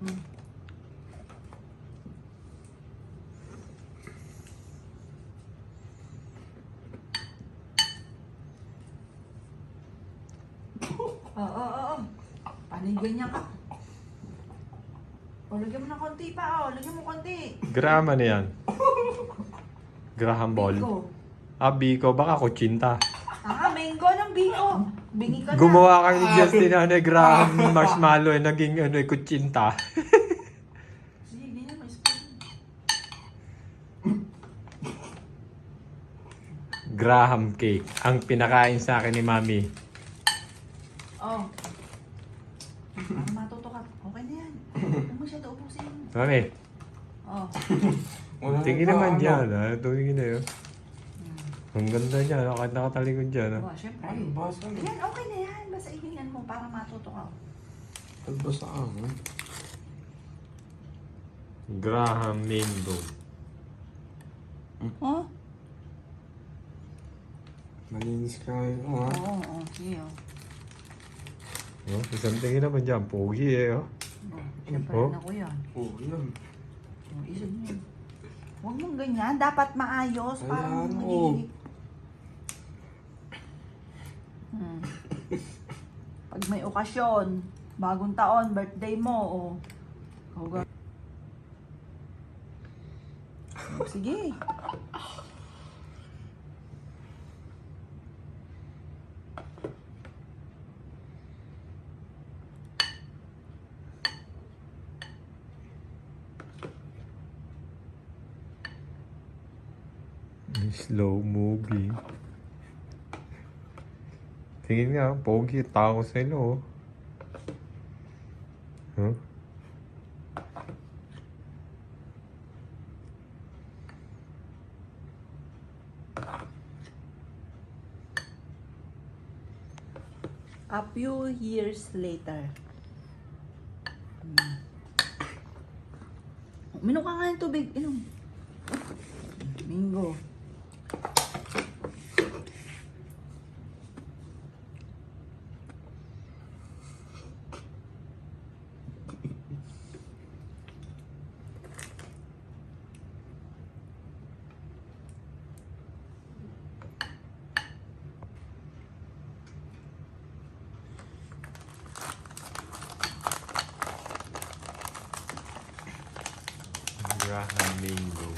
Hmm. Oo. Paano yung ganyan ka? O, lagyan mo ng konti pa, lagyan mo konti. Graham ano yan? Graham ball. Biko. Biko. Baka kutsinta. Mango ng biko. Bingi ka na. Gumawa ka ni Justin Graham marshmallow naging kutsinta. Sige, ganyan mo. Spoon. Graham cake. Ang pinakain sa akin ni Mami. Oh. Para matuto ka. Okay na yan. Huwag mo siya ubusin. Mami, Oh. tingin naman dyan. Tingin na yun. Ang ganda dyan. Nakatalikod dyan. Oh, syempre. Ano, basa na. Yan, okay na yan. Basta ihingan mo para matuto ka. Nagbasa ako. Graham mango. Oh? Malinis ka ngayon, ha? Oo. Sige, Isang tingin naman dyan. Pogi Syempre, Oh. ako yan. Oo, yan. Isip mo yun. Huwag mong ganyan. Dapat maayos. Parang Ayan, magiging... Pag may okasyon, bagong taon, birthday mo, sige. Slow moving. Tingin nga, pogi. Tao sa ilo. Huh? A few years later. Minom ka nga ng tubig. Inom. Bingo. Graham mango.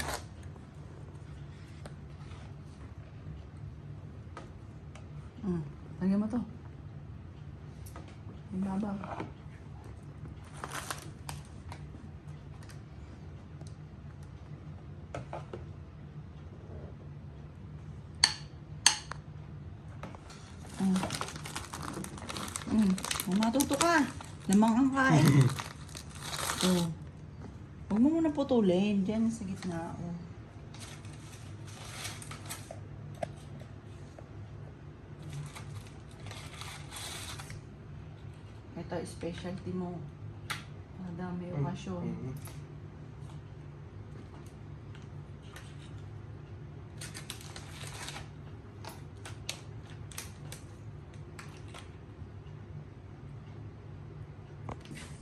Lagyan mo to. Ibabaw. Kung matuto ka, lamang ang kain. Huwag mo muna putulin. Diyan sa gitna. Ito, specialty mo. Madami okasyon.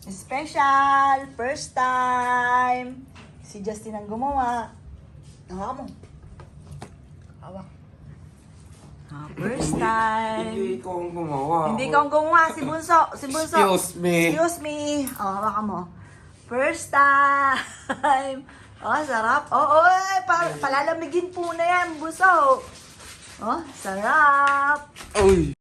Special! First time! Si Justin ang gumawa. Hawak mo. Hawak. First time. Hindi ikaw ang gumawa. Hindi ka ang gumawa. Si Bunso. Si Bunso. Excuse me. Excuse me. Hawakan mo. First time. Sarap. Palalamigin po na yan, Bunso. Sarap. Uy!